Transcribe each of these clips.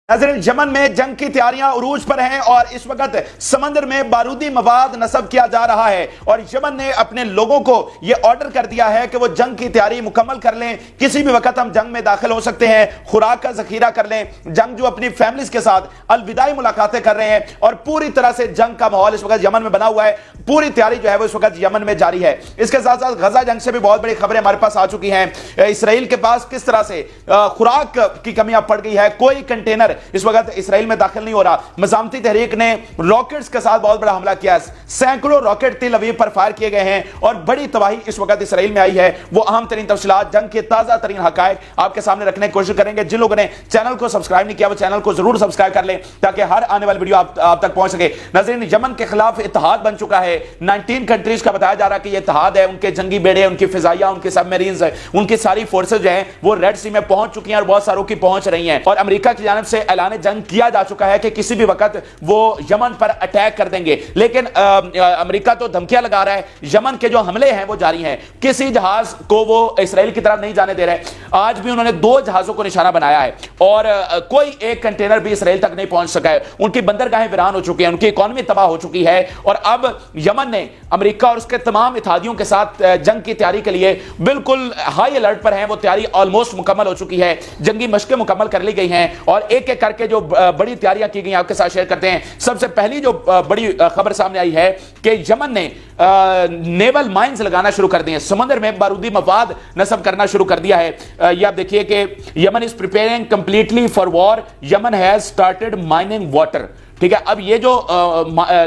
नाज़रीन, यमन में जंग की तैयारियां उरूज पर हैं और इस वक्त समंदर में बारूदी मवाद नस्ब किया जा रहा है और यमन ने अपने लोगों को यह ऑर्डर कर दिया है कि वो जंग की तैयारी मुकम्मल कर लें। किसी भी वक्त हम जंग में दाखिल हो सकते हैं, खुराक का जखीरा कर लें। जंग जो अपनी फैमिलीज के साथ अलविदाई मुलाकातें कर रहे हैं और पूरी तरह से जंग का माहौल इस वक्त यमन में बना हुआ है। पूरी तैयारी जो है वो इस वक्त यमन में जारी है। इसके साथ साथ गजा जंग से भी बहुत बड़ी खबरें हमारे पास आ चुकी हैं। इसराइल के पास किस तरह से खुराक की कमियां पड़ गई है, कोई कंटेनर इस वक्त इसराइल में दाखिल नहीं हो रहा। मज़ामती तहरीक ने रॉकेट्स के साथ बहुत बड़ा हमला किया, सैकड़ों रॉकेट तेल अवीव पर फायर किए गए हैं और बड़ी तबाही इस वक्त इसराइल में आई है। वो अहम तरीन तफसीलात, जंग के ताजा तरीन हकायक आपके सामने रखने की कोशिश करेंगे। जिन लोगों ने चैनल को सब्सक्राइब नहीं किया वो चैनल को जरूर सब्सक्राइब कर लें ताकि हर आने वाली वीडियो आप तक पहुंच सके। नाज़रीन, यमन के खिलाफ इत्तेहाद बन चुका है। 19 कंट्रीज का बताया जा रहा है कि ये इत्तेहाद है। उनके जंगी बेड़े, उनकी फिजाइया, उनके सबमरीन्स, उनकी सारी फोर्सेज जो हैं वो रेड सी में पहुंच चुकी हैं और बहुत सारों की पहुंच रही हैं। और अमेरिका की जानिब से ऐलान जंग किया जा चुका है कि किसी भी वक्त वो यमन पर अटैक कर देंगे। लेकिन अमेरिका तो धमकियां लगा रहा है, यमन के जो हमले हैं वो जारी हैं। किसी जहाज को वो इसराइल की तरफ नहीं जाने दे रहे। आज भी उन्होंने 2 जहाजों को निशाना बनाया है और कोई एक कंटेनर भी इसराइल तक नहीं पहुंच सका है। उनकी बंदरगाहें वीरान हो चुकी हैं, उनकी इकॉनमी तबाह हो चुकी है और अब यमन ने अमेरिका और उसके तमाम इत्तेहादियों के साथ जंग की तैयारी के लिए बिल्कुल हाई अलर्ट पर है। वो तैयारी ऑलमोस्ट मुकम्मल हो चुकी है, जंगी मशकें मुकम्मल कर ली गई हैं और एक एक करके जो बड़ी तैयारियां की गई आपके साथ शेयर करते हैं। सबसे पहली जो बड़ी खबर सामने आई है कि यमन ने नेवल माइंस लगाना शुरू कर दिए, समंदर में बारूदी मवाद नस्ब करना शुरू कर दिया है। ये आप देखिए कि Yemen is preparing completely for war, Yemen has started mining water. ठीक है, अब ये जो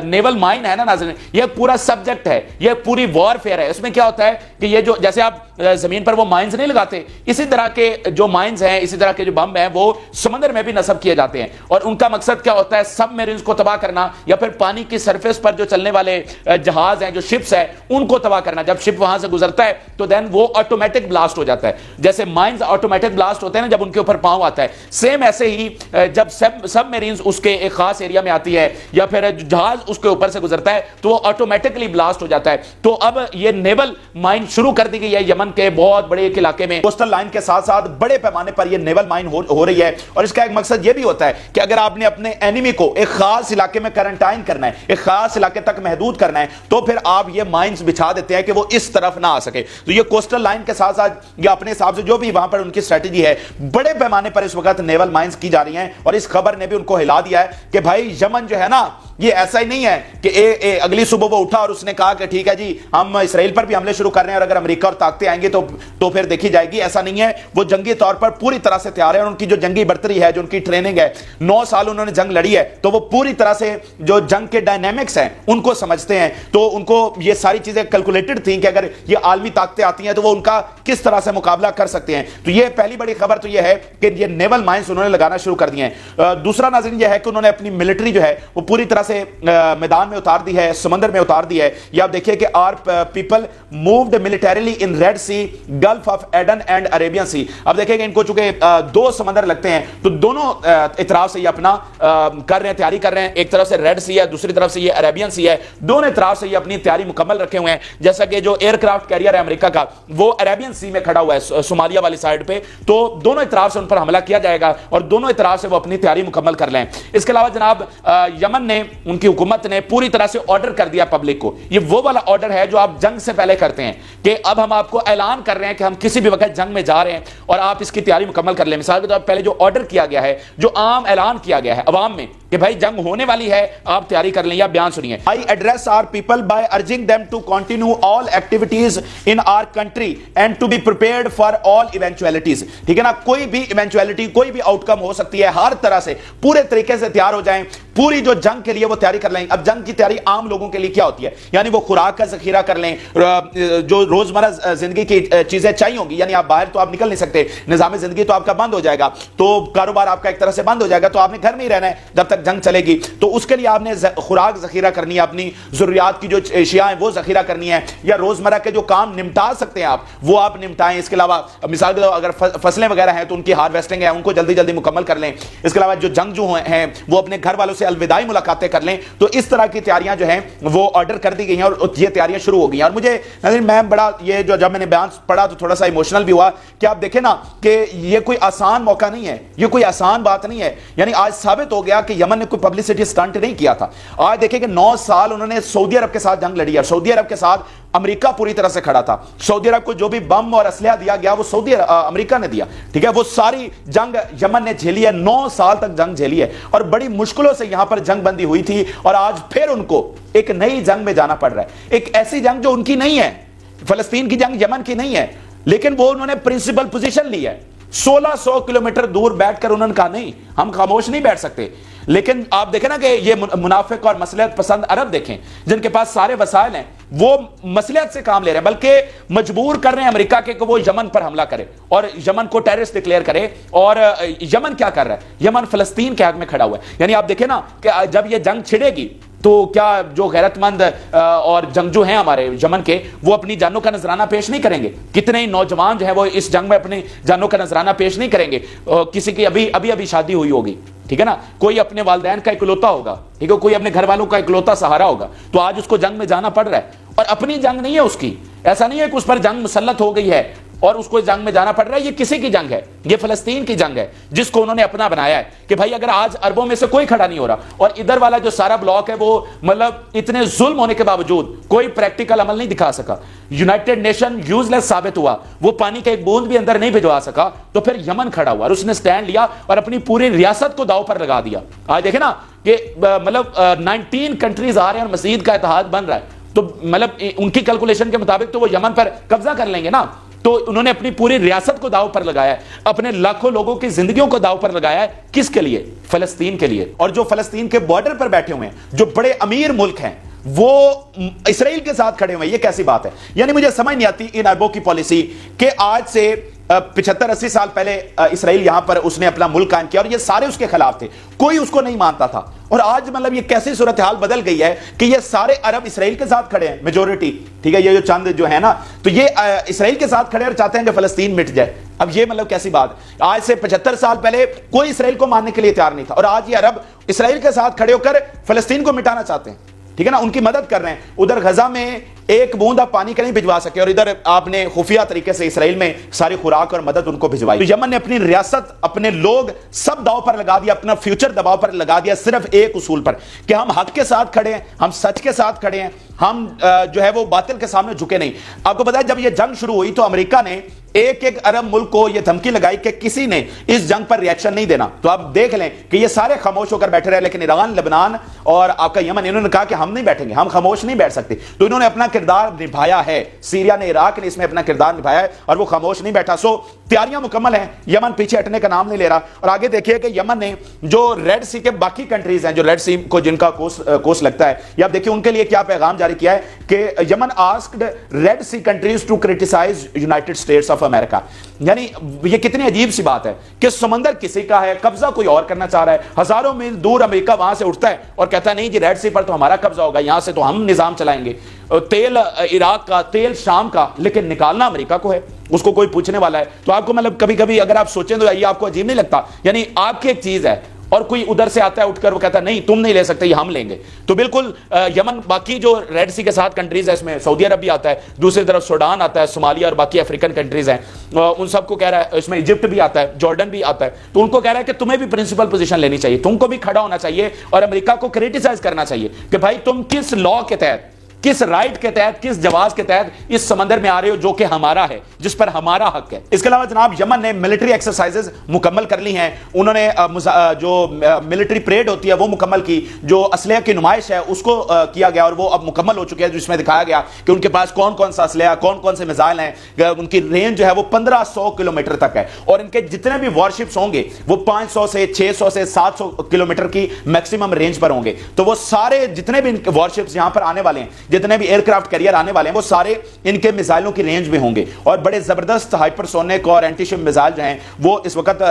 नेवल माइन है ना नाज़रीन, ये पूरा सब्जेक्ट है, ये पूरी वॉरफेयर है। इसमें क्या होता है कि ये जो जैसे आप जमीन पर वो माइंस नहीं लगाते, इसी तरह के जो माइंस हैं, इसी तरह के जो बम हैं वो समंदर में भी नस्ब किए जाते हैं और उनका मकसद क्या होता है, सबमरीन्स को तबाह करना या फिर पानी की सरफेस पर जो चलने वाले जहाज हैं, जो शिप्स हैं, उनको तबाह करना। जब शिप वहां से गुजरता है तो देन वो ऑटोमेटिक ब्लास्ट हो जाता है। जैसे माइंस ऑटोमेटिक ब्लास्ट होते हैं ना जब उनके ऊपर पांव आता है, सेम ऐसे ही जब सबमरीन्स उसके एक खास एरिया में आती है या फिर जहाज उसके ऊपर से गुजरता है तो वो ऑटोमेटिकली ब्लास्ट हो जाता है। तो अब ये नेवल माइन शुरू कर दी गई है यमन के बहुत बड़े एक इलाके में। कोस्टल लाइन के साथ साथ बड़े पैमाने पर ये नेवल माइन हो रही है और इसका एक मकसद ये भी होता है कि अगर आपने अपने एनिमी को एक खास इलाके में क्वारंटाइन करना है, एक खास इलाके तक महदूद करना है, तो फिर आप ये माइंस बिछा देते हैं कि वो इस तरफ ना आ सके। तो ये कोस्टल लाइन के साथ साथ ये अपने हिसाब से जो भी वहां पर उनकी स्ट्रेटेजी है, बड़े पैमाने पर इस वक्त नेवल माइंस की जा रही हैं और इस खबर ने भी उनको हिला दिया है कि भाई यमन जो है ना, ये ऐसा ही नहीं है कि अगली सुबह वो उठा और उसने कहा कि ठीक है जी हम इसराइल पर भी हमले शुरू कर रहे हैं और अगर अमेरिका और ताकतें आएंगे तो फिर देखी जाएगी। ऐसा नहीं है, वो जंगी तौर पर पूरी तरह से तैयार है और उनकी जो जंगी बर्तरी है, जो उनकी ट्रेनिंग है, 9 साल उन्होंने जंग लड़ी है, तो वो पूरी तरह से जो जंग के डायनेमिक्स हैं उनको समझते हैं। तो उनको ये सारी चीजें कैलकुलेटेड थी कि अगर ये आलमी ताकतें आती हैं तो वो उनका किस तरह से मुकाबला कर सकते हैं। तो ये पहली बड़ी खबर तो ये है कि ये नेवल माइंस उन्होंने लगाना शुरू कर दिए हैं। दूसरा नाज़रीन ये है कि उन्होंने अपनी मिलिट्री जो है वो पूरी तरह से मैदान में उतार दी है, समंदर में उतार दी है। ये आप देखिए कि our people moved militarily in Red Sea, Gulf of Aden and Arabian Sea. अब देखिए इनको चूंकि 2 समंदर लगते हैं तो दोनों इतराफ से ये अपना कर रहे हैं, तैयारी कर रहे हैं। एक तरफ से रेड सी है, दूसरी तरफ से ये अरेबियन सी है। दोनों इतराफ से ये अपनी तैयारी मुकम्मल रखे हुए हैं। जैसा कि जो एयरक्राफ्ट कैरियर है अमेरिका का, वो अरेबियन सी में खड़ा हुआ है सोमालिया वाली साइड पे, तो दोनों इतराफ से उन पर हमला किया जाएगा और दोनों इतराफ से वो अपनी तैयारी मुकम्मल कर लें। इसके अलावा जनाब यमन ने, उनकी हुकूमत ने पूरी तरह से ऑर्डर कर दिया पब्लिक को। ये वो वाला ऑर्डर है जो आप जंग से पहले करते हैं कि अब हम आपको ऐलान कर रहे हैं कि हम किसी भी वक्त जंग में जा रहे हैं और आप इसकी तैयारी मुकम्मल कर लें। मिसाल के तौर पर पहले जो ऑर्डर किया गया है, जो आम ऐलान किया गया है अवाम में कि भाई जंग होने वाली है, आप तैयारी कर लें। या बयान सुनिए, I address our people by urging them to continue all activities in our country and to be prepared for all eventualities. ठीक है ना, कोई भी इवेंचुअलिटी, कोई भी आउटकम हो सकती है, हर तरह से पूरे तरीके से तैयार हो जाएं। पूरी जो जंग के लिए वो तैयारी कर लें। अब जंग की तैयारी आम लोगों के लिए क्या होती है, यानी वो खुराक का जखीरा कर लें, जो रोजमर्रा जिंदगी की चीजें चाहिए होंगी, यानी आप बाहर तो आप निकल नहीं सकते, निजाम जिंदगी तो आपका बंद हो जाएगा, तो कारोबार आपका एक तरह से बंद हो जाएगा, तो आपने घर में ही रहना है जब तक जंग चलेगी। तो उसके लिए आपने खुराक जखीरा करनी है, अपनी जरूरियात की जो एशिया है वो जखीरा करनी है, या रोजमर्रा के जो काम निपटा सकते हैं आप वो आप निपटाएं। इसके अलावा मिसाल के अगर फसलें वगैरह हैं तो उनकी हार्वेस्टिंग है, उनको जल्दी जल्दी मुकम्मल कर लें। इसके अलावा जो जंगजू हैं वो अपने घर वालों से الوداعی ملاقاتیں کر لیں. تو اس طرح کی تیاریاں جو ہیں وہ آرڈر کر دی گئی ہیں اور یہ تیاریاں شروع ہو گئی ہیں. اور مجھے ناظرین میں بڑا یہ جو جب میں نے بیان پڑھا تو تھوڑا سا ایموشنل بھی ہوا کہ آپ دیکھیں نا کہ یہ کوئی آسان موقع نہیں ہے, یہ کوئی آسان بات نہیں ہے. یعنی آج ثابت ہو گیا کہ یمن نے کوئی پبلسٹی سٹنٹ نہیں کیا تھا. آج دیکھیں کہ 9 سال انہوں نے سعودی عرب کے ساتھ جنگ لڑی ہے, سعودی عرب کے ساتھ امریکہ پوری طرح سے کھڑا تھا. سعودی عرب کو جو بھی بم اور اسلحہ دیا گیا وہ امریکہ نے دیا, ٹھیک ہے. وہ ساری جنگ یمن نے جھیلی ہے, 9 سال تک جنگ جھیلی ہے اور بڑی مشکلوں سے یہاں پر جنگ بندی ہوئی تھی. اور آج پھر ان کو ایک نئی جنگ میں جانا پڑ رہا ہے, ایک ایسی جنگ جو ان کی نہیں ہے. فلسطین کی جنگ یمن کی نہیں ہے, لیکن وہ انہوں نے پرنسپل پوزیشن لی ہے. 1600 کلومیٹر دور بیٹھ کر انہوں نے کہا نہیں ہم خاموش نہیں بیٹھ سکتے. لیکن آپ دیکھیں نا کہ یہ منافق اور مصلحت پسند عرب دیکھیں جن کے پاس سارے وسائل ہیں, وہ مصلحت سے کام لے رہے ہیں, بلکہ مجبور کر رہے ہیں امریکہ کے کہ وہ یمن پر حملہ کرے اور یمن کو ٹیررسٹ ڈکلیئر کرے. اور یمن کیا کر رہا ہے, یمن فلسطین کے حق میں کھڑا ہوا ہے. یعنی آپ دیکھیں نا کہ جب یہ جنگ چھڑے گی تو کیا جو غیرت مند اور جنگجو ہیں ہمارے یمن کے, وہ اپنی جانوں کا نذرانہ پیش نہیں کریں گے؟ کتنے ہی نوجوان جو ہیں وہ اس جنگ میں اپنی جانوں کا نذرانہ پیش نہیں کریں گے؟ کسی کی ابھی شادی ہوئی ہوگی, ٹھیک ہے نا, کوئی اپنے والدین کا اکلوتا ہوگا, ٹھیک ہے, کوئی اپنے گھر والوں کا اکلوتا سہارا ہوگا, تو آج اس کو جنگ میں جانا پڑ رہا ہے. اور اپنی جنگ نہیں ہے اس کی, ایسا نہیں ہے کہ اس پر جنگ مسلط ہو گئی ہے اور اس کو جنگ میں جانا پڑ رہا ہے. یہ کسی کی جنگ ہے, یہ فلسطین کی جنگ ہے جس کو انہوں نے اپنا بنایا ہے کہ بھائی اگر آج عربوں میں سے کوئی کھڑا نہیں ہو رہا اور ادھر والا جو سارا بلاک ہے وہ مطلب اتنے ظلم ہونے کے باوجود کوئی پریکٹیکل عمل نہیں دکھا سکا, یونائٹڈ نیشن یوز لیس ثابت ہوا, وہ پانی کا ایک بوند بھی اندر نہیں بھجوا سکا, تو پھر یمن کھڑا ہوا اور اس نے سٹینڈ لیا اور اپنی پوری ریاست کو داؤ پر لگا دیا. آج دیکھیں نا کہ مطلب 19 کنٹریز آ رہے ہیں اور مزید کا اتحاد بن رہا ہے, تو مطلب ان کی کیلکولیشن کے مطابق تو وہ یمن پر قبضہ کر لیں گے نا. تو انہوں نے اپنی پوری ریاست کو داؤ پر لگایا ہے, اپنے لاکھوں لوگوں کی زندگیوں کو داؤ پر لگایا ہے. کس کے لیے؟ فلسطین کے لیے. اور جو فلسطین کے بارڈر پر بیٹھے ہوئے ہیں, جو بڑے امیر ملک ہیں, وہ اسرائیل کے ساتھ کھڑے ہوئے ہیں. یہ کیسی بات ہے؟ یعنی مجھے سمجھ نہیں آتی ان عربوں کی پالیسی کہ آج سے 75-80 سال پہلے اسرائیل یہاں پر اس نے اپنا ملک قائم کیا اور یہ سارے اس کے خلاف تھے, کوئی اس کو نہیں مانتا تھا. اور آج مطلب یہ کیسی صورتحال بدل گئی ہے کہ یہ سارے عرب اسرائیل کے ساتھ کھڑے ہیں, میجورٹی, ٹھیک ہے, یہ جو چند جو ہے نا, تو یہ اسرائیل کے ساتھ کھڑے اور چاہتے ہیں کہ فلسطین مٹ جائے. اب یہ مطلب کیسی بات؟ آج سے 75 سال پہلے کوئی اسرائیل کو ماننے کے لیے تیار نہیں تھا, اور آج یہ عرب اسرائیل کے ساتھ کھڑے ہو کر فلسطین کو مٹانا چاہتے ہیں, ٹھیک ہے نا, ان کی مدد کر رہے ہیں. ادھر غزہ میں ایک بوند آپ پانی کا نہیں بھجوا سکے اور ادھر آپ نے خفیہ طریقے سے اسرائیل میں ساری خوراک اور مدد ان کو بھجوائی. تو یمن نے اپنی ریاست, اپنے لوگ سب داؤ پر لگا دیا, اپنا فیوچر دباؤ پر لگا دیا, صرف ایک اصول پر کہ ہم حق کے ساتھ کھڑے ہیں, ہم سچ کے ساتھ کھڑے ہیں, ہم جو ہے وہ باطل کے سامنے جھکے نہیں. آپ کو پتا ہے جب یہ جنگ شروع ہوئی تو امریکہ نے ایک عرب ملک کو یہ دھمکی لگائی کہ کسی نے اس جنگ پر ریاکشن نہیں دینا. تو آپ دیکھ لیں کہ یہ سارے خاموش ہو کر بیٹھے رہے, لیکن ایران, لبنان اور آپ کا یمن, انہوں نے کہا کہ ہم نہیں بیٹھیں گے, ہم خاموش نہیں بیٹھ سکتے. تو انہوں نے اپنا کردار نبھایا ہے, سیریا نے, عراق نے اس میں اپنا کردار نبھایا ہے اور وہ خاموش نہیں بیٹھا. سو تیاریاں مکمل ہیں, یمن پیچھے ہٹنے کا نام نہیں لے رہا. اور آگے دیکھیے کہ یمن نے جو ریڈ سی کے باقی کنٹریز ہیں, جو ریڈ سی کو جن کا کوس لگتا ہے, یہ آپ دیکھیے ان کے لیے کیا پیغام جاری کیا ہے کہ Yemen asked Red Sea countries to criticise United States of America. یعنی یہ کتنی عجیب سی بات ہے کہ سمندر کسی کا ہے, قبضہ کوئی اور کرنا چاہ رہا ہے, ہزاروں میل دور امریکہ وہاں سے اٹھتا ہے اور کہتا ہے نہیں جی ریڈ سی پر تو ہمارا قبضہ ہوگا, یہاں سے تو ہم نظام چلائیں گے, تیل عراق کا, تیل شام کا, لیکن نکالنا امریکہ کو ہے, اس کو کوئی پوچھنے والا ہے. تو آپ کو مطلب کبھی کبھی اگر آپ سوچیں تو یہ آپ کو عجیب نہیں لگتا؟ یعنی آپ کی ایک چیز ہے اور کوئی ادھر سے آتا ہے اٹھ کر وہ کہتا ہے نہیں تم نہیں لے سکتے, یہ ہم لیں گے. تو بالکل یمن, باقی جو ریڈ سی کے ساتھ کنٹریز ہے, اس میں سعودی عرب بھی آتا ہے, دوسری طرف سوڈان آتا ہے, صومالیہ اور باقی افریقن کنٹریز ہیں, ان سب کو کہہ رہا ہے, اس میں ایجپٹ بھی آتا ہے, جارڈن بھی آتا ہے, تو ان کو کہہ رہا ہے کہ تمہیں بھی پرنسپل پوزیشن لینی چاہیے, تم کو بھی کھڑا ہونا چاہیے اور امریکہ کو کریٹیسائز کرنا چاہیے کہ بھائی تم کس لا کے تحت, کس رائٹ کے تحت, کس جواز کے تحت اس سمندر میں آ رہے ہو جو کہ ہمارا ہے, جس پر ہمارا حق ہے. اس کے علاوہ جناب یمن نے ملٹری ایکسرسائزز مکمل کر لی ہیں, انہوں نے جو ملٹری پریڈ ہوتی ہے وہ مکمل کی, جو اسلحہ کی نمائش ہے اس کو کیا گیا اور وہ اب مکمل ہو چکی ہے, جس میں دکھایا گیا کہ ان کے پاس کون کون سا اسلحہ, کون کون سے میزائل ہیں, ان کی رینج جو ہے وہ 1500 کلومیٹر تک ہے, اور ان کے جتنے بھی وارشپس ہوں گے وہ 500 سے 600 سے 700 کلومیٹر کی میکسیمم رینج پر ہوں گے. تو وہ سارے جتنے بھی وارشپس یہاں پر آنے والے ہیں, جتنے بھی ایئر کرافٹ کیریئر آنے والے ہیں, وہ سارے ان کے میزائلوں کی رینج میں ہوں گے, اور بڑے زبردست ہائپرسونک اور اینٹی شپ میزائل جو ہیں وہ اس وقت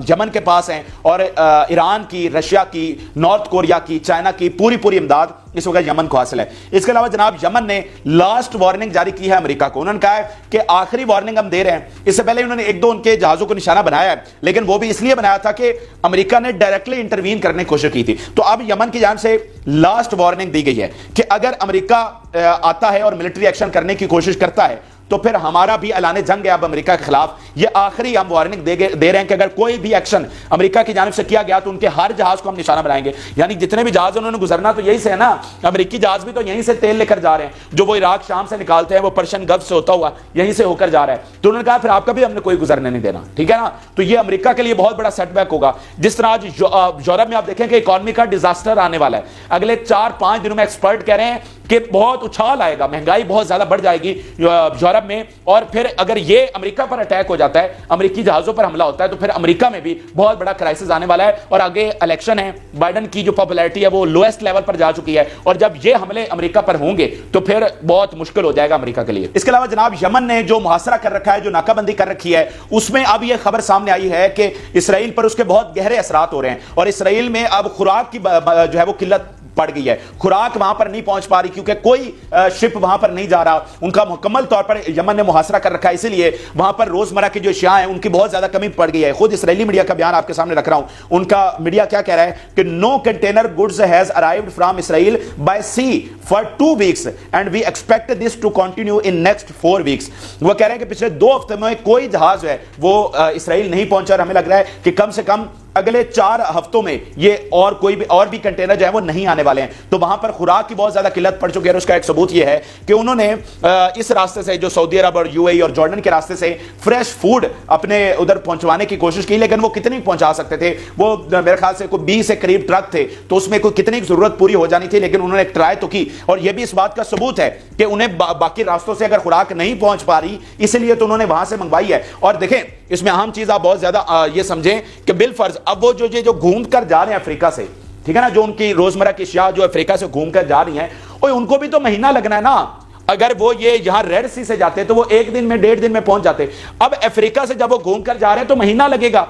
یمن کے پاس ہیں, اور ایران کی, رشیا کی, نارتھ کوریا کی, چائنا کی پوری امداد इस वक्त यमन को हासिल है। इसके अलावा जनाब यमन ने लास्ट वार्निंग जारी की है अमेरिका को। उन्होंने कहा है कि आखिरी वार्निंग हम दे रहे हैं। इससे पहले उन्होंने एक दो उनके जहाजों को निशाना बनाया है, लेकिन वो भी इसलिए बनाया था कि अमेरिका ने डायरेक्टली इंटरवीन करने की कोशिश की थी। तो अब यमन की जान से लास्ट वार्निंग दी गई है कि अगर अमेरिका आता है और मिलिट्री एक्शन करने की कोशिश करता है तो फिर हमारा भी ऐलान जंग है अब अमेरिका के खिलाफ। ये आखिरी हम वार्निंग दे रहे हैं कि अगर कोई भी एक्शन अमेरिका की जानिब से किया गया तो उनके हर जहाज को हम निशाना बनाएंगे। यानी जितने भी जहाज उन्होंने गुजरना तो यही से है ना, अमेरिकी जहाज भी तो यहीं से तेल लेकर जा रहे हैं, जो वो इराक शाम से निकालते हैं, वो पर्शियन गल्फ से होता हुआ यहीं से होकर जा रहा है। तो उन्होंने कहा फिर आपका भी हमने कोई गुजरने नहीं देना, ठीक है ना। तो ये अमेरिका के लिए बहुत बड़ा सेटबैक होगा। जिस तरह आज यूरोप में आप देखें कि इकॉनमी का डिजास्टर आने वाला है, अगले 4-5 दिनों में एक्सपर्ट कह रहे हैं कि बहुत उछाल आएगा, महंगाई बहुत ज्यादा बढ़ जाएगी यूरोप में। और फिर अगर ये अमेरिका पर अटैक हो जाता है, अमेरिकी जहाजों पर हमला होता है, तो फिर अमेरिका में भी बहुत बड़ा क्राइसिस आने वाला है। और आगे इलेक्शन है, बाइडेन की जो पॉपुलैरिटी है वो लोएस्ट लेवल पर जा चुकी है, और जब ये हमले अमेरिका पर होंगे तो फिर बहुत मुश्किल हो जाएगा अमेरिका के लिए। इसके अलावा जनाब यमन ने जो मुहासरा कर रखा है, जो नाकाबंदी कर रखी है, उसमें अब यह खबर सामने आई है कि इसराइल पर उसके बहुत गहरे असरात हो रहे हैं। और इसराइल में अब खुराक की जो है वो किल्लत पड़ गई है। खुराक वहां पर नहीं पहुंच पा रही क्योंकि कोई शिप वहां पर नहीं जा रहा। उनका मुकम्मल तौर पर यमन ने मुहासरा कर रखा है, इसलिए वहां पर रोजमर्रा की जो अशिया है उनकी बहुत ज्यादा कमी पड़ गई है। खुद इसराइली मीडिया का बयान आपके सामने रख रहा हूं। उनका मीडिया क्या कह रहा है कि no container goods has arrived from Israel by sea for 2 weeks and we expect this to continue in next 4 weeks. वो कह रहे हैं कि पिछले 2 हफ्ते में कोई जहाज है वो इसराइल नहीं पहुंचा, और हमें लग रहा है कि कम से कम अगले 4 हफ्तों में ये और भी कंटेनर जो है वो नहीं आने वाले हैं। तो वहां पर खुराक की बहुत ज्यादा किल्लत पड़ चुकी है। और उसका एक सबूत ये है कि उन्होंने इस रास्ते से, जो सऊदी अरब और यूएई और जॉर्डन के रास्ते से फ्रेश फूड अपने उधर पहुंचवाने की कोशिश की, लेकिन वो कितनी पहुंचा सकते थे? वो मेरे ख्याल से कोई 20 से करीब ट्रक थे, तो उसमें कोई कितनी जरूरत पूरी हो जानी थी, लेकिन उन्होंने एक ट्राई तो की। और यह भी इस बात का सबूत है कि उन्हें बाकी रास्तों से अगर खुराक नहीं पहुंच पा रही, इसलिए तो उन्होंने वहां से मंगवाई है। और देखें, इसमें अहम चीज आप बहुत ज्यादा ये समझें कि बिलफर्ज अब वो जो घूम कर जा रहे हैं अफ्रीका से, ठीक है ना, जो उनकी रोजमर्रा की अशिया जो अफ्रीका से घूम कर जा रही हैं, उनको भी तो महीना लगना है ना। अगर वो ये यहां रेड सी से जाते तो वो 1 दिन में 1.5 दिन में पहुंच जाते। अब अफ्रीका से जब वो घूम कर जा रहे हैं तो महीना लगेगा।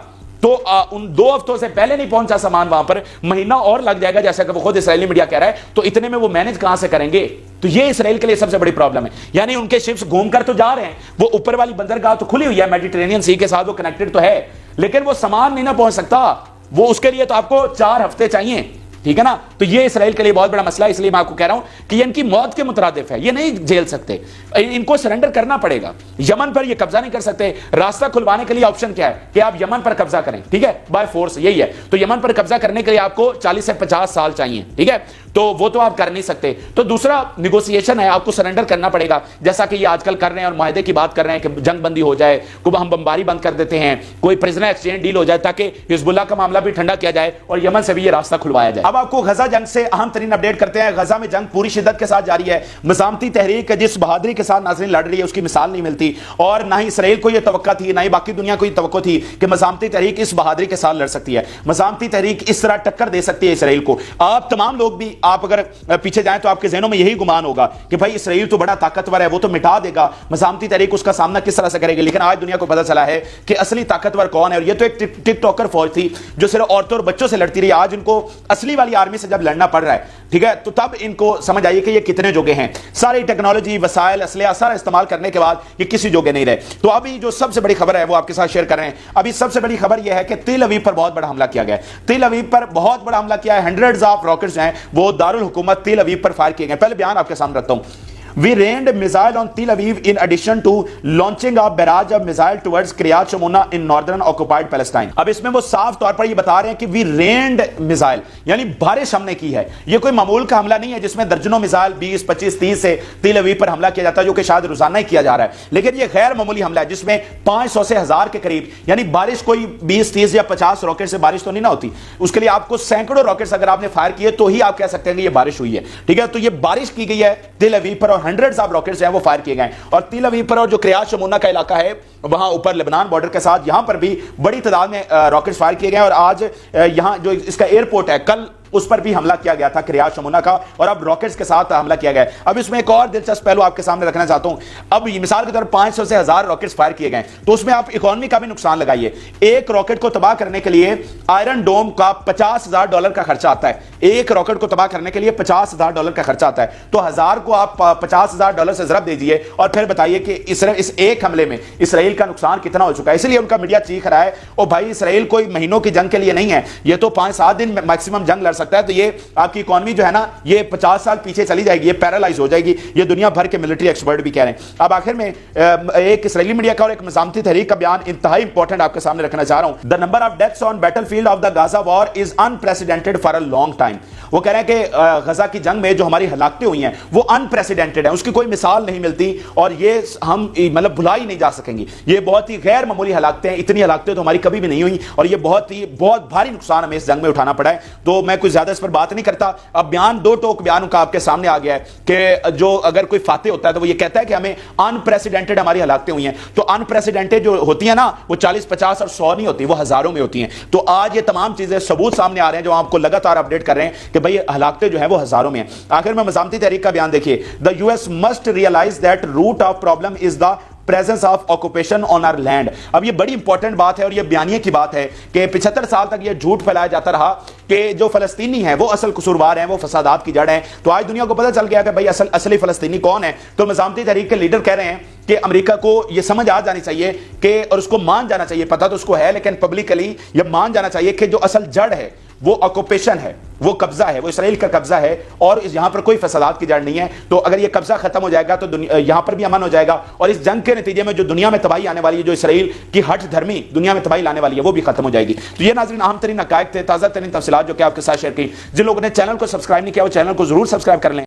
तो उन 2 हफ्तों से पहले नहीं पहुंचा सामान वहां पर, महीना और लग जाएगा, जैसा कि वो खुद इसराइली मीडिया कह रहा है। तो इतने में वो मैनेज कहां से करेंगे? तो ये इसराइल के लिए सबसे बड़ी प्रॉब्लम है। यानी उनके शिप्स घूमकर तो जा रहे हैं, वो ऊपर वाली बंदरगाह तो खुली हुई है, मेडिटेरेनियन सी के साथ वो कनेक्टेड तो है, लेकिन वो सामान नहीं ना पहुंच सकता। वो उसके लिए तो आपको 4 हफ्ते चाहिए, ठीक है ना। तो ये इसराइल के लिए बहुत बड़ा मसला है। इसलिए मैं आपको कह रहा हूं कि ये इनकी मौत के मुतरादिफ है, ये नहीं झेल सकते, इनको सरेंडर करना पड़ेगा। यमन पर ये कब्जा नहीं कर सकते। रास्ता खुलवाने के लिए ऑप्शन क्या है कि आप यमन पर कब्जा करें, ठीक है, बाय फोर्स, यही है। तो यमन पर कब्जा करने के लिए आपको 40 से 50 साल चाहिए, ठीक है, तो वो तो आप कर नहीं सकते। तो दूसरा निगोशिएशन है, आपको सरेंडर करना पड़ेगा, जैसा कि ये आजकल कर रहे हैं और माहदे की बात कर रहे हैं कि जंग बंदी हो जाए, को हम बमबारी बंद कर देते हैं, कोई प्रिजनर एक्सचेंज डील हो जाए, ताकि हिजबुल्लाह का मामला भी ठंडा किया जाए और यमन से भी ये रास्ता खुलवाया जाए। अब आपको गजा जंग से अहम तरीन अपडेट करते हैं। गजा में जंग पूरी शिद्दत के साथ जारी है। मज़ामती तहरीक जिस बहादुरी के साथ नाज़रीन लड़ रही है उसकी मिसाल नहीं मिलती, और ना ही इसराइल को यह तवक्का थी, ना ही बाकी दुनिया को यह तवक्को थी कि मज़ामती तहरीक इस बहादुरी के साथ लड़ सकती है। मज़ामती तहरीक इस तरह टक्कर दे सकती है इसराइल को। आप तमाम लोग भी, आप अगर पीछे जाएं तो आपके जहनों में यही गुमान होगा कि भाई इसराइल तो बड़ा ताकतवर है, वो तो मिटा देगा, मज़ामती तहरीक उसका सामना किस तरह से करेगी। लेकिन आज दुनिया को पता चला है कि असली ताकतवर कौन है। और ये तो एक टिकटॉकर फौज थी जो सिर्फ औरतों और बच्चों से लड़ती रही। आज इनको असली वाली आर्मी से जब लड़ना पड़ रहा है, ठीक है, तो तब इनको समझ आइए कि ये कितने जोगे हैं। सारी टेक्नोलॉजी, वसाइल, असलिया सारा इस्तेमाल करने के बाद ये किसी जोगे नहीं रहे। तो अभी जो सबसे बड़ी खबर है वो आपके साथ शेयर कर रहे हैं। अभी सबसे बड़ी खबर यह है कि तेल अवीव पर बहुत बड़ा हमला किया गया है। तेल अवीव पर बहुत बड़ा हमला किया है। हंड्रेड्स ऑफ रॉकेट्स हैं वो दारुल हुकूमत तेल अवीव पर फायर किए गए। पहले बयान आपके सामने रखता हूं। We rained missile on Tel Aviv in addition to launching a barrage of missile towards Kiryat Shmona in northern occupied Palestine। अब इसमें वो साफ तौर पर ये बता रहे हैं कि we rained missile, यानी बारिश हमने की है। ये कोई मामूल का हमला नहीं है जिसमें दर्जनों मिसाइल 20, 25, 30 से तेल अवीव पर हमला किया जाता है, जो कि शायद रोजाना ही किया जा रहा है। लेकिन ये गैर मामूली हमला है जिसमें 500 से 1000 के करीब, यानी बारिश कोई 20, 30 या 50 रॉकेट से बारिश तो नहीं ना होती। उसके लिए आपको सैकड़ों रॉकेट्स अगर आपने फायर किए तो ही आप कह सकते हैं कि ये बारिश हुई है, ठीक है। तो ये बारिश की गई है तेल अवीव पर और हंड्रेड्स ऑफ रॉकेट्स हैं वो फायर किए गए। और तेल अवीव पर और जो किर्यात शमोना का इलाका है वहां ऊपर लेबनान बॉर्डर के साथ यहां पर भी बड़ी तादाद में रॉकेट्स फायर किए गए और आज यहां जो इसका एयरपोर्ट है, कल उस पर भी हमला किया गया था किरियात शमूना का, और अब रॉकेट्स के साथ हमला किया गया। अब इसमें एक और दिलचस्प पहलू आपके सामने रखना चाहता हूं। अब मिसाल के तौर पर 500 से 1000 रॉकेट्स फायर किए गए, तो उसमें आप इकोनॉमी का भी नुकसान लगाइए। एक रॉकेट को तबाह करने के लिए आयरन डोम का $50,000 का खर्चा आता है। एक रॉकेट को तबाह करने के लिए $50,000 का खर्चा आता है। तो 1000 को आप $50,000 से ज़रब दीजिए और फिर बताइए कि इस एक हमले में इसराइल का नुकसान कितना हो चुका है। इसलिए उनका मीडिया चीख रहा है, ओ भाई इसराइल कोई महीनों की जंग के लिए नहीं है, ये तो 5-7 दिन मैक्सिमम जंग लड़ सकता है। तो ये आपकी इकोनॉमी जो है ना, ये 50 साल पीछे चली जाएगी, ये पैरालाइज हो जाएगी। ये दुनिया भर के मिलिट्री एक्सपर्ट भी कह रहे हैं। अब आखिर में एक इसराइली मीडिया का और एक मज़ामती तहरीक का बयान इंतहाई इंपॉर्टेंट आपके सामने रखना चाह रहा हूं। The number of deaths on battlefield of the Gaza war is unprecedented for a long time. वो कह रहे हैं कि गजा की जंग में जो हमारी हलाकतें हुई हैं वो अनप्रेसिडेंटेड है, उसकी कोई मिसाल नहीं मिलती और ये हम मतलब भुला ही नहीं जा सकेंगी। ये बहुत ही गैर मामूली हलाकतें हैं, इतनी हलाकतें तो हमारी कभी भी नहीं हुई और ये बहुत भारी नुकसान हमें इस जंग में उठाना पड़ा है। तो मैं कुछ ज्यादा इस पर बात नहीं करता। अब बयान दो टोक बयान का आपके सामने आ गया है कि जो अगर कोई फाते होता है तो वो ये कहता है कि हमें अनप्रेसिडेंटेड हमारी हलाकतें हुई हैं। तो अनप्रेसिडेंटेड जो होती है ना, वो 40, 50 और 100 नहीं होती, वो हजारों में होती हैं। तो आज ये तमाम चीजें सबूत सामने आ रहे हैं जो आपको लगातार अपडेट कर रहे हैं कि भाई हलाकतें जो है वो हजारों में हैं। आखिर में मज़ामती तहरीक का बयान देखिए। The US must realise that root of problem is the presence of occupation on our land. अब ये बड़ी इंपॉर्टेंट बात है और ये बयानिए की बात है कि 75 साल तक ये झूठ फैलाया जाता रहा कि जो फलस्तीनी हैं वो असल कसूरवार हैं, वो फसादात की जड़ हैं। तो आज दुनिया को पता चल गया कि भाई असली फलस्तीनी कौन है। तो मज़ामती तहरीक के लीडर कह रहे हैं कि अमेरिका को ये समझ आ जानी चाहिए कि, और उसको मान जाना चाहिए, पता तो उसको है लेकिन पब्लिकली ये मान जाना चाहिए कि जो असल जड़ है वो ऑक्यूपेशन है, वो कब्जा है, वो इसराइल का कब्जा है और यहां पर कोई फसादात की जड़ नहीं है। तो अगर ये कब्जा खत्म हो जाएगा तो यहां पर भी अमन हो जाएगा और इस जंग के नतीजे में जो दुनिया में तबाही आने वाली है, जो इसराइल की हठ धर्मी दुनिया में तबाही लाने वाली है, वो भी खत्म हो जाएगी। तो ये नाज़रीन अहम तरीन हक़ाइक़ थे, ताज़ा तरीन तफ़सीलात जो कि आपके साथ शेयर की। जिन लोगों ने चैनल को सब्सक्राइब नहीं किया वो चैनल को जरूर सब्सक्राइब कर लें।